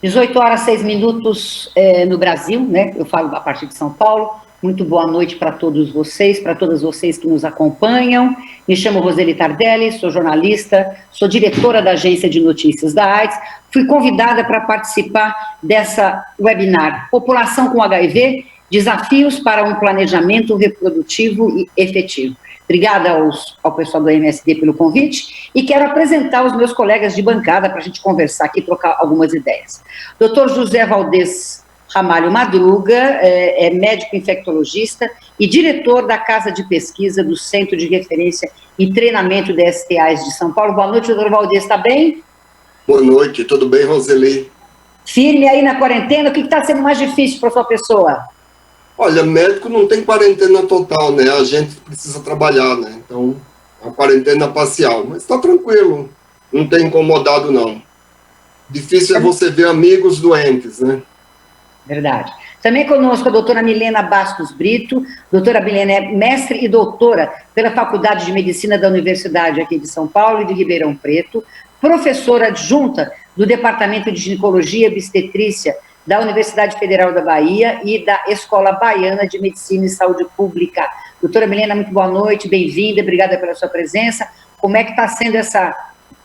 18 horas 6 minutos no Brasil, né? Eu falo a partir de São Paulo. Muito boa noite para todos vocês, para todas vocês que nos acompanham. Me chamo Roseli Tardelli, sou jornalista, sou diretora da Agência de Notícias da AIDS. Fui convidada para participar dessa webinar População com HIV, Desafios para um Planejamento Reprodutivo e Efetivo. Obrigada ao pessoal do MSD pelo convite e quero apresentar os meus colegas de bancada para a gente conversar aqui e trocar algumas ideias. Dr. José Valdez Ramalho Madruga é médico infectologista e diretor da Casa de Pesquisa do Centro de Referência e Treinamento de STIs de São Paulo. Boa noite, doutor Valdez, está bem? Boa noite, tudo bem, Roseli? Firme aí na quarentena, o que está sendo mais difícil para a sua pessoa? Olha, médico não tem quarentena total, né? A gente precisa trabalhar, né? Então, a quarentena parcial. Mas está tranquilo, não tem incomodado, não. Difícil é você ver amigos doentes, né? Verdade. Também conosco a doutora Milena Bastos Brito. Doutora Milena é mestre e doutora pela Faculdade de Medicina da Universidade aqui de São Paulo e de Ribeirão Preto, professora adjunta do Departamento de Ginecologia e Obstetrícia da Universidade Federal da Bahia e da Escola Baiana de Medicina e Saúde Pública. Doutora Milena, muito boa noite, bem-vinda, obrigada pela sua presença. Como é que está sendo essa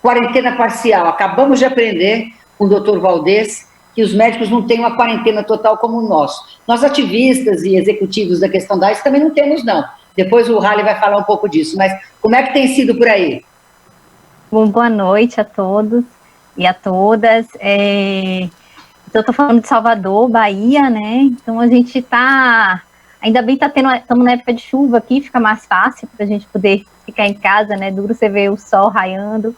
quarentena parcial? Acabamos de aprender com o doutor Valdez que os médicos não têm uma quarentena total como nós. Nós, ativistas e executivos da questão da AIDS, também não temos, não. Depois o Rally vai falar um pouco disso, mas como é que tem sido por aí? Bom, boa noite a todos e a todas. Eu estou falando de Salvador, Bahia, né? Então a gente está, ainda bem estamos na época de chuva aqui, fica mais fácil para a gente poder ficar em casa, né? Duro você ver o sol raiando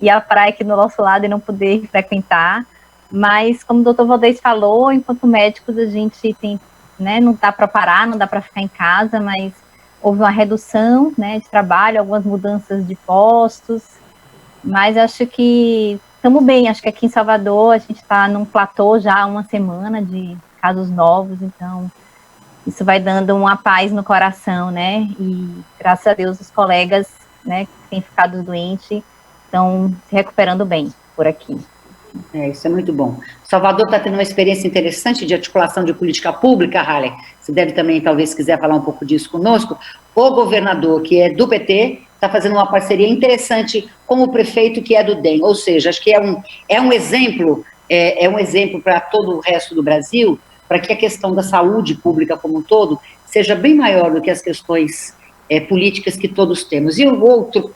e a praia aqui do nosso lado e não poder frequentar. Mas, como o doutor Valdez falou, enquanto médicos a gente tem, né? Não dá para parar, não dá para ficar em casa, mas houve uma redução, né? De trabalho, algumas mudanças de postos, mas acho que estamos bem, acho que aqui em Salvador a gente está num platô já há uma semana de casos novos, então isso vai dando uma paz no coração, né? E graças a Deus os colegas, né, que têm ficado doentes estão se recuperando bem por aqui. Isso é muito bom. Salvador está tendo uma experiência interessante de articulação de política pública, Halle. Você deve também, talvez, quiser falar um pouco disso conosco. O governador, que é do PT, está fazendo uma parceria interessante com o prefeito, que é do DEM. Ou seja, acho que é um exemplo para todo o resto do Brasil, para que a questão da saúde pública como um todo seja bem maior do que as questões políticas que todos temos. E o outro,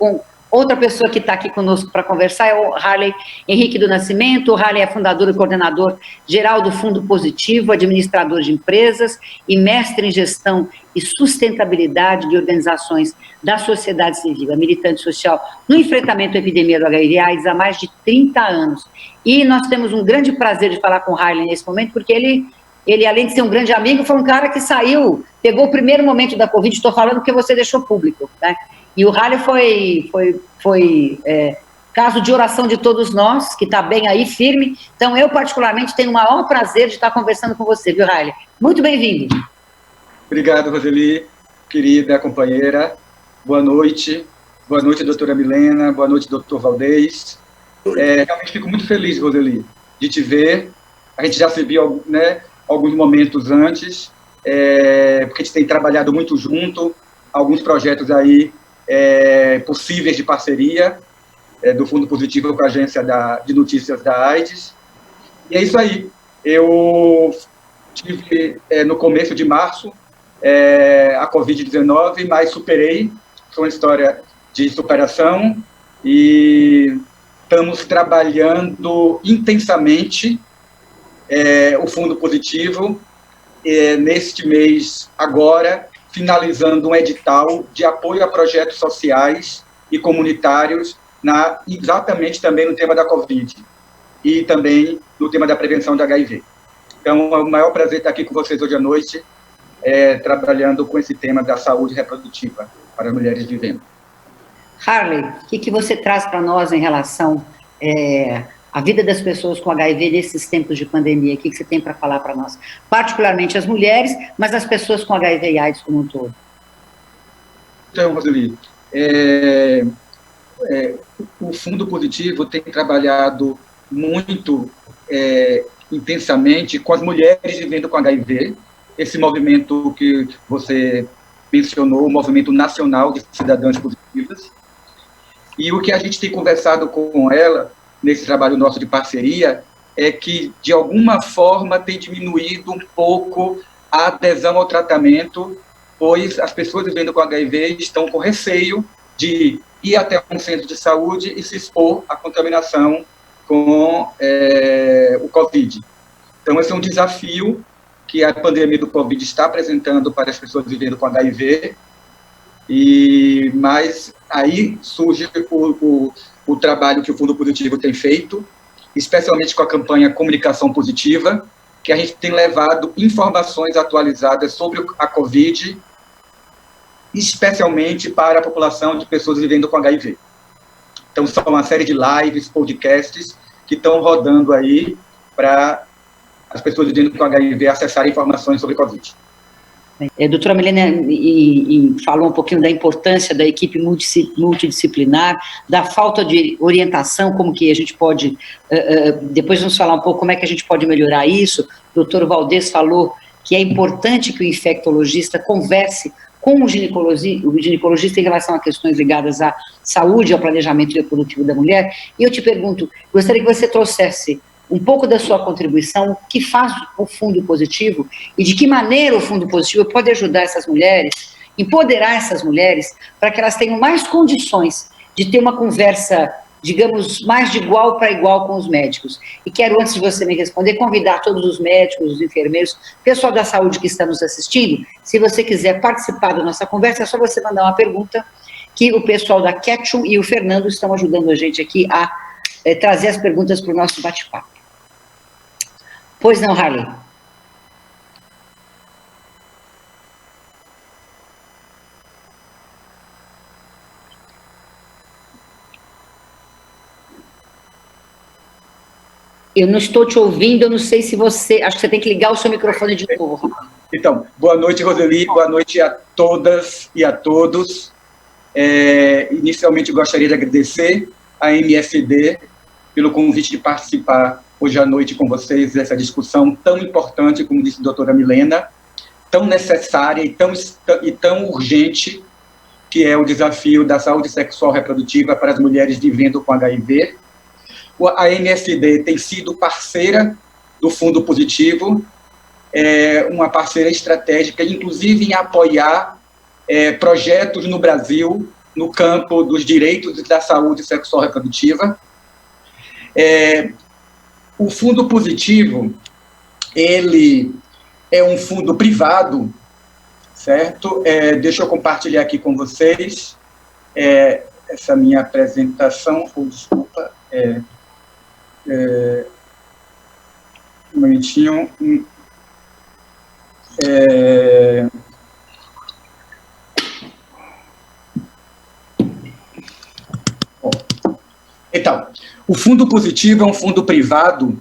outra pessoa que está aqui conosco para conversar é o Harley Henrique do Nascimento. O Harley é fundador e coordenador geral do Fundo Positivo, administrador de empresas e mestre em gestão e sustentabilidade de organizações da sociedade civil, é militante social no enfrentamento à epidemia do HIV/AIDS há mais de 30 anos. E nós temos um grande prazer de falar com o Harley nesse momento, porque ele, além de ser um grande amigo, foi um cara que saiu, pegou o primeiro momento da Covid, estou falando porque você deixou público, né? E o Harley foi caso de oração de todos nós, que está bem aí, firme. Então, eu particularmente tenho o maior prazer de estar conversando com você, viu, Harley? Muito bem-vindo. Obrigado, Roseli, querida companheira. Boa noite, doutora Milena, boa noite, doutor Valdez. Realmente fico muito feliz, Roseli, de te ver. A gente já se viu, né, alguns momentos antes, porque a gente tem trabalhado muito junto, alguns projetos aí possíveis de parceria do Fundo Positivo com a Agência de Notícias da AIDS. E é isso aí. Eu tive no começo de março a Covid-19, mas superei. Foi uma história de superação e estamos trabalhando intensamente o Fundo Positivo neste mês agora, finalizando um edital de apoio a projetos sociais e comunitários exatamente também no tema da Covid e também no tema da prevenção de HIV. Então, é o maior prazer estar aqui com vocês hoje à noite, trabalhando com esse tema da saúde reprodutiva para as mulheres vivendo. Harley, o que você traz para nós em relação à vida das pessoas com HIV nesses tempos de pandemia? O que você tem para falar para nós? Particularmente as mulheres, mas as pessoas com HIV e AIDS como um todo. Então, Roseli, o Fundo Positivo tem trabalhado muito intensamente com as mulheres vivendo com HIV, esse movimento que você mencionou, o movimento nacional de cidadãs positivas. E o que a gente tem conversado com ela, nesse trabalho nosso de parceria, é que, de alguma forma, tem diminuído um pouco a adesão ao tratamento, pois as pessoas vivendo com HIV estão com receio de ir até um centro de saúde e se expor à contaminação com o Covid. Então, esse é um desafio que a pandemia do Covid está apresentando para as pessoas vivendo com HIV, mas aí surge o trabalho que o Fundo Positivo tem feito, especialmente com a campanha Comunicação Positiva, que a gente tem levado informações atualizadas sobre a Covid, especialmente para a população de pessoas vivendo com HIV. Então, são uma série de lives, podcasts, que estão rodando aí para as pessoas vivendo com HIV acessarem informações sobre Covid. Doutora Milena falou um pouquinho da importância da equipe multidisciplinar, da falta de orientação, como que a gente pode, depois vamos falar um pouco como é que a gente pode melhorar isso. O doutor Valdez falou que é importante que o infectologista converse com o ginecologista em relação a questões ligadas à saúde, ao planejamento reprodutivo da mulher. E eu te pergunto, gostaria que você trouxesse um pouco da sua contribuição, o que faz o Fundo Positivo e de que maneira o Fundo Positivo pode ajudar essas mulheres, empoderar essas mulheres, para que elas tenham mais condições de ter uma conversa, digamos, mais de igual para igual com os médicos. E quero, antes de você me responder, convidar todos os médicos, os enfermeiros, pessoal da saúde que está nos assistindo, se você quiser participar da nossa conversa, é só você mandar uma pergunta, que o pessoal da Ketchum e o Fernando estão ajudando a gente aqui a trazer as perguntas para o nosso bate-papo. Pois não, Harley? Eu não estou te ouvindo, eu não sei se você... Acho que você tem que ligar o seu microfone de novo. Então, boa noite, Roseli, boa noite a todas e a todos. Inicialmente, gostaria de agradecer à MSD pelo convite de participar hoje à noite com vocês dessa discussão tão importante, como disse a doutora Milena, tão necessária e tão urgente, que é o desafio da saúde sexual reprodutiva para as mulheres vivendo com HIV. A MSD tem sido parceira do Fundo Positivo, uma parceira estratégica, inclusive em apoiar projetos no Brasil, no campo dos direitos da saúde sexual reprodutiva. O Fundo Positivo, ele é um fundo privado, certo? Deixa eu compartilhar aqui com vocês essa minha apresentação. Desculpa. Um momentinho. Então, o Fundo Positivo é um fundo privado,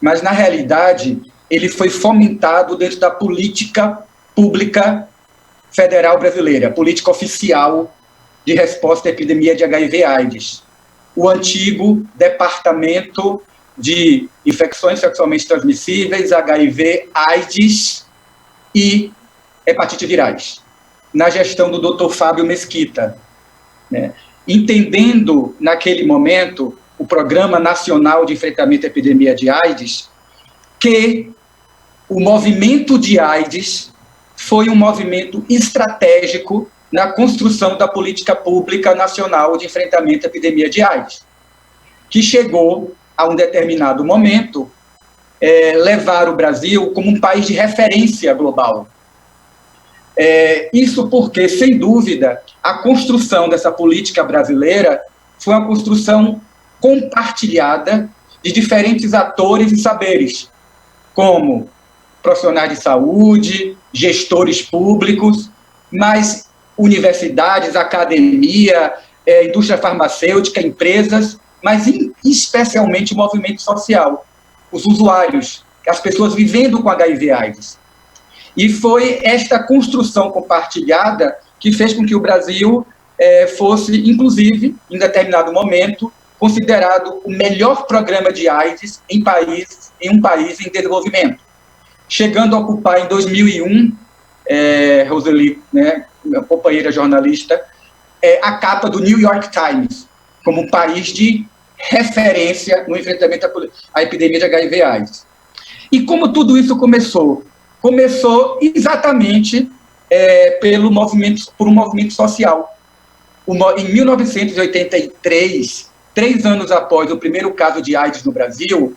mas, na realidade, ele foi fomentado dentro da política pública federal brasileira, política oficial de resposta à epidemia de HIV/AIDS. O antigo Departamento de Infecções Sexualmente Transmissíveis, HIV/AIDS e hepatite virais, na gestão do Dr. Fábio Mesquita, né? Entendendo, naquele momento, o Programa Nacional de Enfrentamento à Epidemia de AIDS, que o movimento de AIDS foi um movimento estratégico na construção da política pública nacional de enfrentamento à epidemia de AIDS, que chegou, a um determinado momento, levar o Brasil como um país de referência global. Isso porque, sem dúvida, a construção dessa política brasileira foi uma construção compartilhada de diferentes atores e saberes, como profissionais de saúde, gestores públicos, mas universidades, academia, indústria farmacêutica, empresas, mas especialmente o movimento social, os usuários, as pessoas vivendo com HIV/AIDS. E foi esta construção compartilhada que fez com que o Brasil fosse, inclusive, em determinado momento, considerado o melhor programa de AIDS em um país em desenvolvimento, chegando a ocupar em 2001, Roseli, né, minha companheira jornalista, a capa do New York Times, como um país de referência no enfrentamento à epidemia de HIV/AIDS. E como tudo isso começou? Começou exatamente por um movimento social. Em 1983, 3 anos após o primeiro caso de AIDS no Brasil,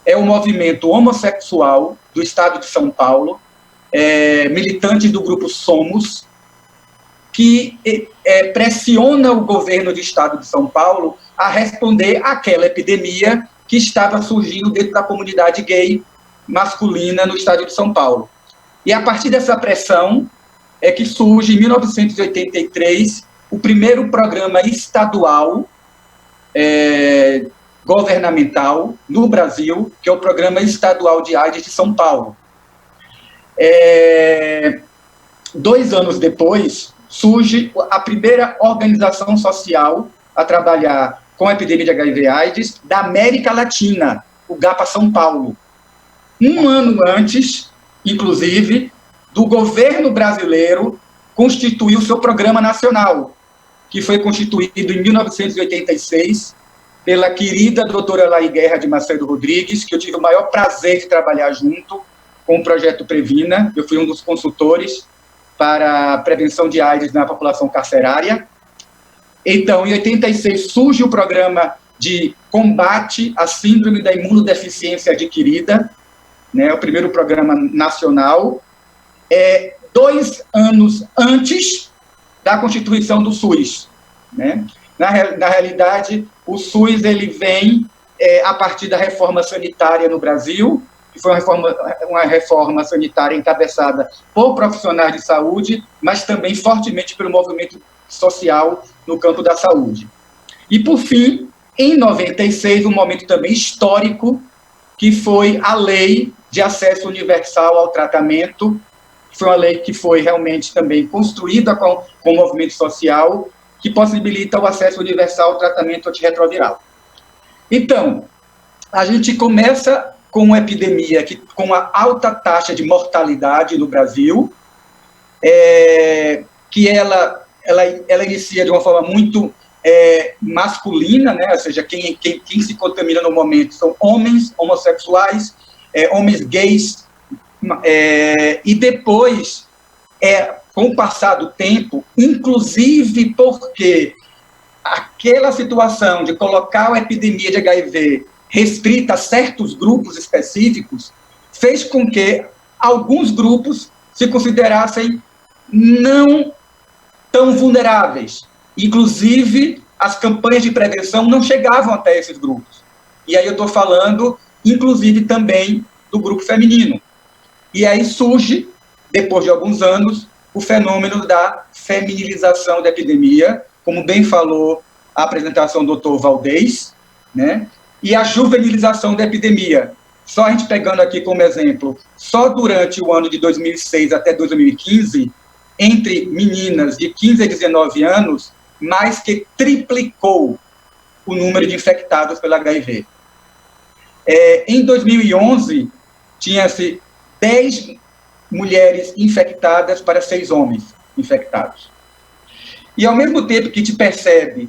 o movimento homossexual do estado de São Paulo, militantes do grupo Somos, que pressiona o governo do estado de São Paulo a responder àquela epidemia que estava surgindo dentro da comunidade gay masculina no estado de São Paulo. E a partir dessa pressão é que surge, em 1983, o primeiro programa estadual governamental no Brasil, que é o Programa Estadual de AIDS de São Paulo. 2 anos depois, surge a primeira organização social a trabalhar com a epidemia de HIV/AIDS da América Latina, o GAPA São Paulo. 1 ano antes, inclusive, do governo brasileiro constituir o seu programa nacional, que foi constituído em 1986 pela querida doutora Laí Guerra de Macedo Rodrigues, que eu tive o maior prazer de trabalhar junto com o projeto Previna. Eu fui um dos consultores para a prevenção de AIDS na população carcerária. Então, em 86, surge o programa de combate à síndrome da imunodeficiência adquirida, né, o primeiro programa nacional, 2 anos antes da constituição do SUS. Né? Na realidade, o SUS ele vem a partir da reforma sanitária no Brasil, que foi uma reforma sanitária encabeçada por profissionais de saúde, mas também fortemente pelo movimento social no campo da saúde. E, por fim, em 96, um momento também histórico, que foi a Lei de Acesso Universal ao Tratamento, que foi uma lei que foi realmente também construída com o movimento social, que possibilita o acesso universal ao tratamento antirretroviral. Então, a gente começa com uma epidemia com uma alta taxa de mortalidade no Brasil, que ela inicia de uma forma muito masculina, né? Ou seja, quem se contamina no momento são homens homossexuais, homens gays, e depois, com o passar do tempo, inclusive porque aquela situação de colocar a epidemia de HIV restrita a certos grupos específicos, fez com que alguns grupos se considerassem não tão vulneráveis. Inclusive, as campanhas de prevenção não chegavam até esses grupos. E aí eu estou falando, inclusive, também do grupo feminino. E aí surge, depois de alguns anos, o fenômeno da feminilização da epidemia, como bem falou a apresentação do Dr. Valdez, né? E a juvenilização da epidemia. Só a gente pegando aqui como exemplo, só durante o ano de 2006 até 2015, entre meninas de 15 a 19 anos, mais que triplicou o número de infectados pelo HIV. Em 2011, tinha-se 10 mulheres infectadas para 6 homens infectados. E, ao mesmo tempo que te percebe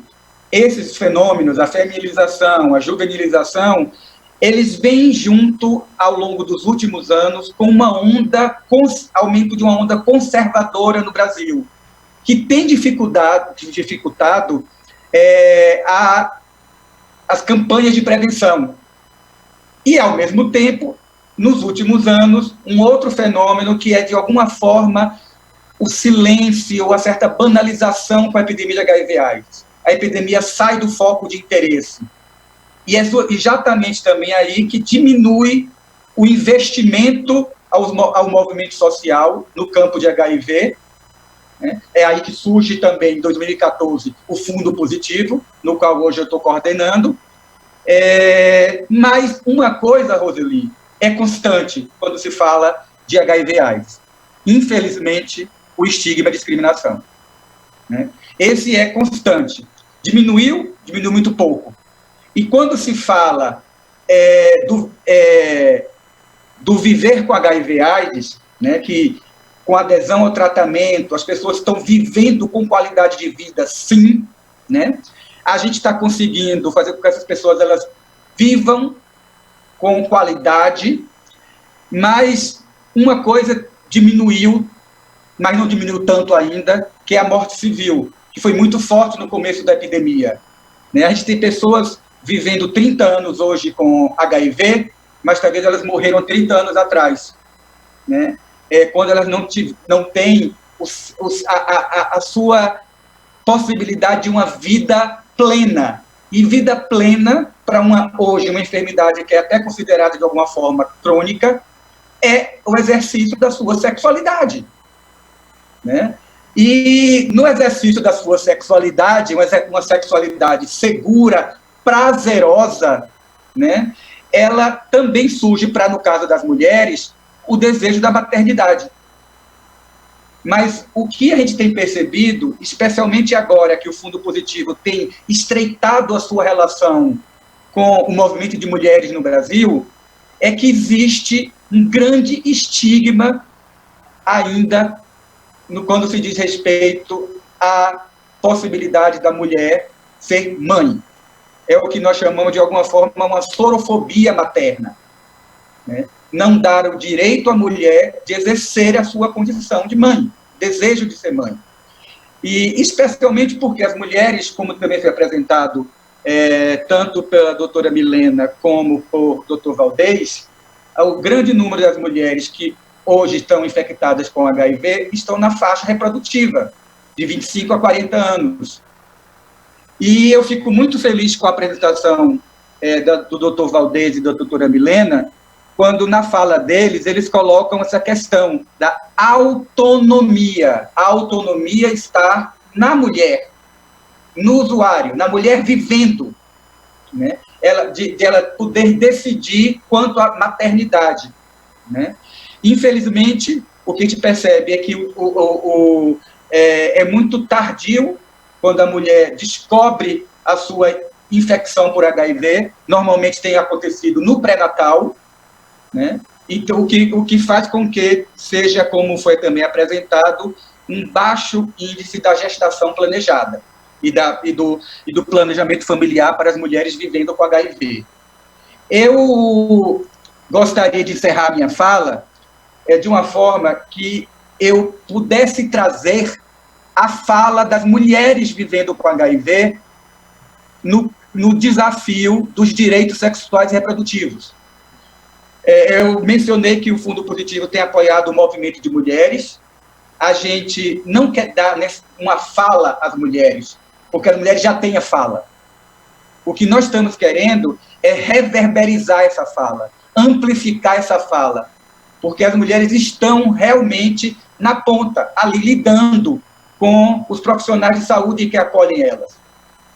esses fenômenos, a feminilização, a juvenilização, eles vêm junto, ao longo dos últimos anos, com aumento de uma onda conservadora no Brasil, que tem dificultado as campanhas de prevenção. E, ao mesmo tempo, nos últimos anos, um outro fenômeno que de alguma forma, o silêncio ou a certa banalização com a epidemia de HIV/AIDS. A epidemia sai do foco de interesse. E é exatamente também aí que diminui o investimento ao movimento social no campo de HIV. Né? É aí que surge também, em 2014, o Fundo Positivo, no qual hoje eu estou coordenando. Mas uma coisa, Roseli, é constante quando se fala de HIV/AIDS. Infelizmente, o estigma e a discriminação. Né? Esse é constante. Diminuiu muito pouco. E quando se fala do viver com HIV/AIDS, né, que com adesão ao tratamento, as pessoas estão vivendo com qualidade de vida, sim, né? A gente está conseguindo fazer com que essas pessoas elas vivam com qualidade, mas uma coisa diminuiu, mas não diminuiu tanto ainda, que é a morte civil, que foi muito forte no começo da epidemia. Né? A gente tem pessoas vivendo 30 anos hoje com HIV, mas talvez elas morreram 30 anos atrás, né? Quando elas não têm a sua possibilidade de uma vida plena. E vida plena, para hoje, uma enfermidade que é até considerada de alguma forma crônica, é o exercício da sua sexualidade. Né? E no exercício da sua sexualidade, uma sexualidade segura, prazerosa, né? Ela também surge para, no caso das mulheres, o desejo da maternidade. Mas o que a gente tem percebido, especialmente agora que o Fundo Positivo tem estreitado a sua relação com o movimento de mulheres no Brasil, é que existe um grande estigma ainda quando se diz respeito à possibilidade da mulher ser mãe. É o que nós chamamos, de alguma forma, uma sorofobia materna. Né? Não dar o direito à mulher de exercer a sua condição de mãe, desejo de ser mãe. E especialmente porque as mulheres, como também foi apresentado tanto pela doutora Milena como por doutor Valdez, o grande número das mulheres que hoje estão infectadas com HIV estão na faixa reprodutiva, de 25 a 40 anos. E eu fico muito feliz com a apresentação do doutor Valdez e da doutora Milena, quando na fala deles, eles colocam essa questão da autonomia. A autonomia está na mulher, no usuário, na mulher vivendo, né? De ela poder decidir quanto à maternidade. Né? Infelizmente, o que a gente percebe é que é muito tardio quando a mulher descobre a sua infecção por HIV, normalmente tem acontecido no pré-natal, né? Então, o que faz com que seja, como foi também apresentado, um baixo índice da gestação planejada e do planejamento familiar para as mulheres vivendo com HIV. Eu gostaria de encerrar minha fala de uma forma que eu pudesse trazer a fala das mulheres vivendo com HIV no desafio dos direitos sexuais e reprodutivos. Eu mencionei que o Fundo Positivo tem apoiado o movimento de mulheres. A gente não quer dar uma fala às mulheres, porque as mulheres já têm a fala. O que nós estamos querendo é reverberizar essa fala, amplificar essa fala, porque as mulheres estão realmente na ponta, ali lidando com os profissionais de saúde que acolhem elas.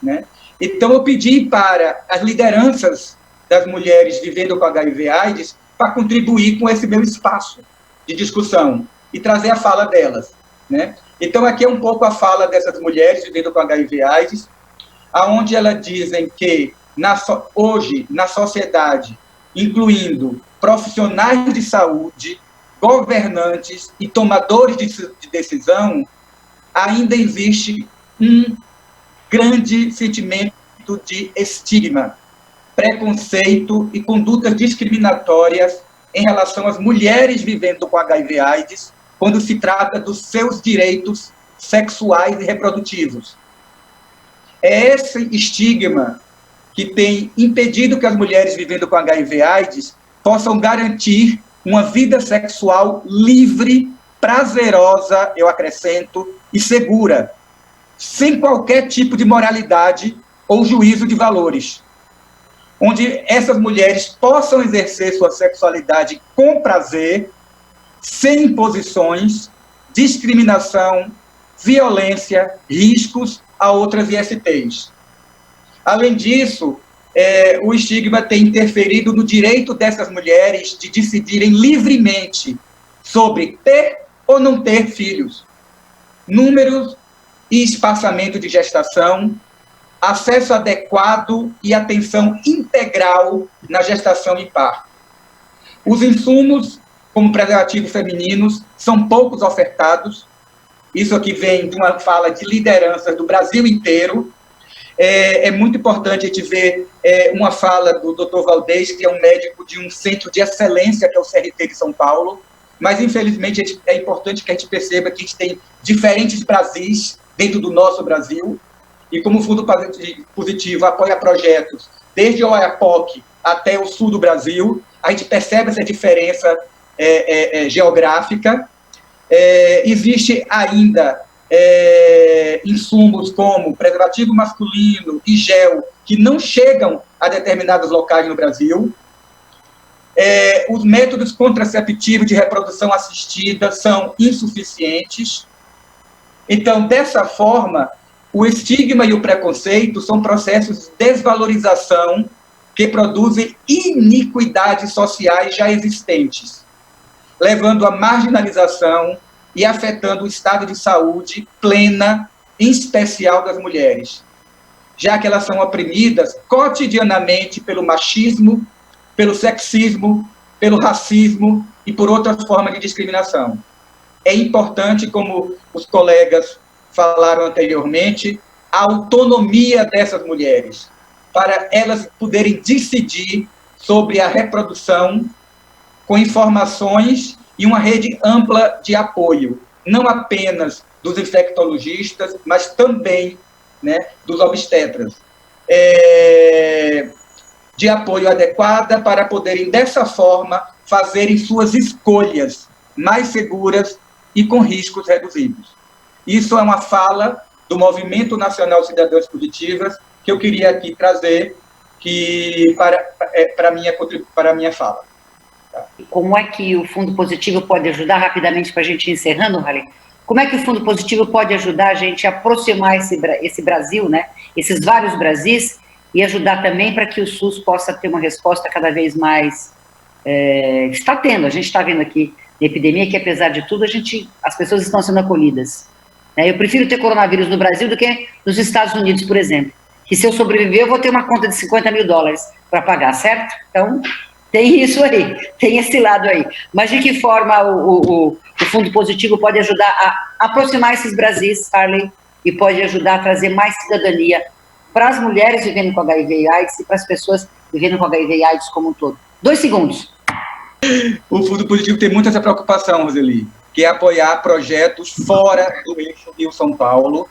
Né? Então, eu pedi para as lideranças das mulheres vivendo com HIV/AIDS para contribuir com esse meu espaço de discussão e trazer a fala delas. Né? Então, aqui é um pouco a fala dessas mulheres vivendo com HIV/AIDS, onde elas dizem que, hoje, na sociedade, incluindo profissionais de saúde, governantes e tomadores de decisão, ainda existe um grande sentimento de estigma, preconceito e condutas discriminatórias em relação às mulheres vivendo com HIV/AIDS, quando se trata dos seus direitos sexuais e reprodutivos. É esse estigma que tem impedido que as mulheres vivendo com HIV/AIDS possam garantir uma vida sexual livre, prazerosa, eu acrescento, e segura, sem qualquer tipo de moralidade ou juízo de valores, onde essas mulheres possam exercer sua sexualidade com prazer, sem imposições, discriminação, violência, riscos a outras ISTs. Além disso, o estigma tem interferido no direito dessas mulheres de decidirem livremente sobre ter ou não ter filhos, números e espaçamento de gestação, acesso adequado e atenção integral na gestação e parto. Os insumos, como preservativos femininos, são poucos ofertados. Isso aqui vem de uma fala de lideranças do Brasil inteiro. É muito importante a gente ver uma fala do Dr. Valdez, que é um médico de um centro de excelência, que é o CRT de São Paulo, mas, infelizmente, é importante que a gente perceba que a gente tem diferentes Brasis dentro do nosso Brasil, e como o Fundo Positivo apoia projetos desde o Oiapoque até o sul do Brasil, a gente percebe essa diferença geográfica. Existe ainda insumos como preservativo masculino e gel que não chegam a determinados locais no Brasil. Os métodos contraceptivos de reprodução assistida são insuficientes. Então, dessa forma, o estigma e o preconceito são processos de desvalorização que produzem iniquidades sociais já existentes, levando à marginalização e afetando o estado de saúde plena, em especial das mulheres, já que elas são oprimidas cotidianamente pelo machismo, pelo sexismo, pelo racismo e por outras formas de discriminação. É importante, como os colegas falaram anteriormente, a autonomia dessas mulheres, para elas poderem decidir sobre a reprodução com informações e uma rede ampla de apoio, não apenas dos infectologistas, mas também, né, dos obstetras. De apoio adequada para poderem, dessa forma, fazerem suas escolhas mais seguras e com riscos reduzidos. Isso é uma fala do Movimento Nacional Cidadãs Positivas que eu queria aqui trazer para a minha fala. Tá? Como é que o Fundo Positivo pode ajudar, rapidamente, para a gente ir encerrando, Harley? Como é que o Fundo Positivo pode ajudar a gente a aproximar esse Brasil, né? Esses vários Brasis, e ajudar também para que o SUS possa ter uma resposta cada vez mais... está tendo, a gente está vendo aqui na epidemia que, apesar de tudo, as pessoas estão sendo acolhidas. Eu prefiro ter coronavírus no Brasil do que nos Estados Unidos, por exemplo, que se eu sobreviver eu vou ter uma conta de $50 mil para pagar, certo? Então, tem isso aí, tem esse lado aí. Mas de que forma o Fundo Positivo pode ajudar a aproximar esses Brasis, Harley, e pode ajudar a trazer mais cidadania para as mulheres vivendo com HIV e AIDS e para as pessoas vivendo com HIV e AIDS como um todo? 2 segundos. O Fundo Positivo tem muito essa preocupação, Roseli, que é apoiar projetos fora do eixo Rio-São Paulo,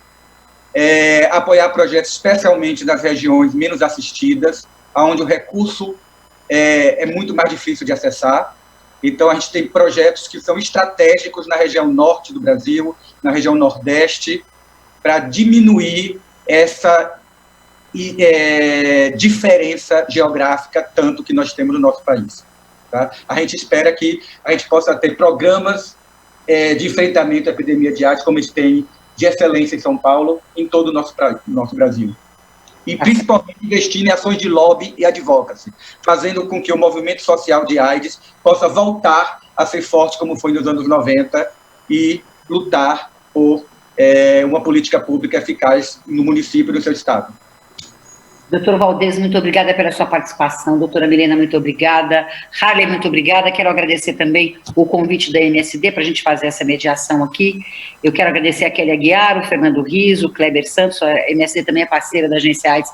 apoiar projetos especialmente nas regiões menos assistidas, onde o recurso é muito mais difícil de acessar. Então, a gente tem projetos que são estratégicos na região norte do Brasil, na região nordeste, para diminuir essa diferença geográfica tanto que nós temos no nosso país. Tá? A gente espera que a gente possa ter programas de enfrentamento à epidemia de AIDS, como a gente tem de excelência em São Paulo, em todo o nosso Brasil. E, principalmente, investir em ações de lobby e advocacy, fazendo com que o movimento social de AIDS possa voltar a ser forte, como foi nos anos 90, e lutar por uma política pública eficaz no município e no seu estado. Doutor Valdez, muito obrigada pela sua participação. Doutora Milena, muito obrigada. Harley, muito obrigada. Quero agradecer também o convite da MSD para a gente fazer essa mediação aqui. Eu quero agradecer a Kelly Aguiar, o Fernando Riso, o Kleber Santos. A MSD também é parceira da Agência AIDS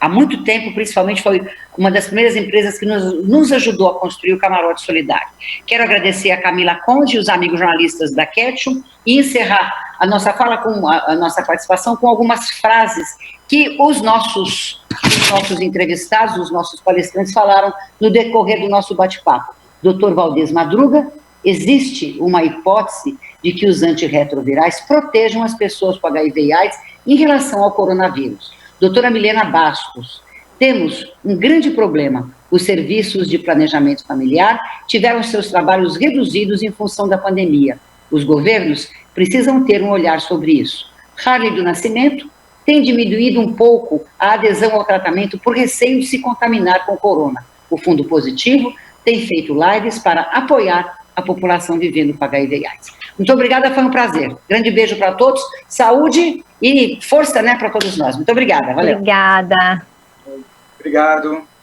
há muito tempo, principalmente foi uma das primeiras empresas que nos ajudou a construir o Camarote Solidário. Quero agradecer a Camila Conde e os amigos jornalistas da Ketchum e encerrar a nossa fala, a nossa participação, com algumas frases que os nossos entrevistados, os nossos palestrantes falaram no decorrer do nosso bate-papo. Dr. Valdez Madruga: existe uma hipótese de que os antirretrovirais protejam as pessoas com HIV e AIDS em relação ao coronavírus. Doutora Milena Bastos: temos um grande problema. Os serviços de planejamento familiar tiveram seus trabalhos reduzidos em função da pandemia. Os governos precisam ter um olhar sobre isso. Harley do Nascimento: tem diminuído um pouco a adesão ao tratamento por receio de se contaminar com corona. O Fundo Positivo tem feito lives para apoiar a população vivendo com HIV e AIDS. Muito obrigada, foi um prazer. Grande beijo para todos, saúde e força, né, para todos nós. Muito obrigada, valeu. Obrigada. Obrigado.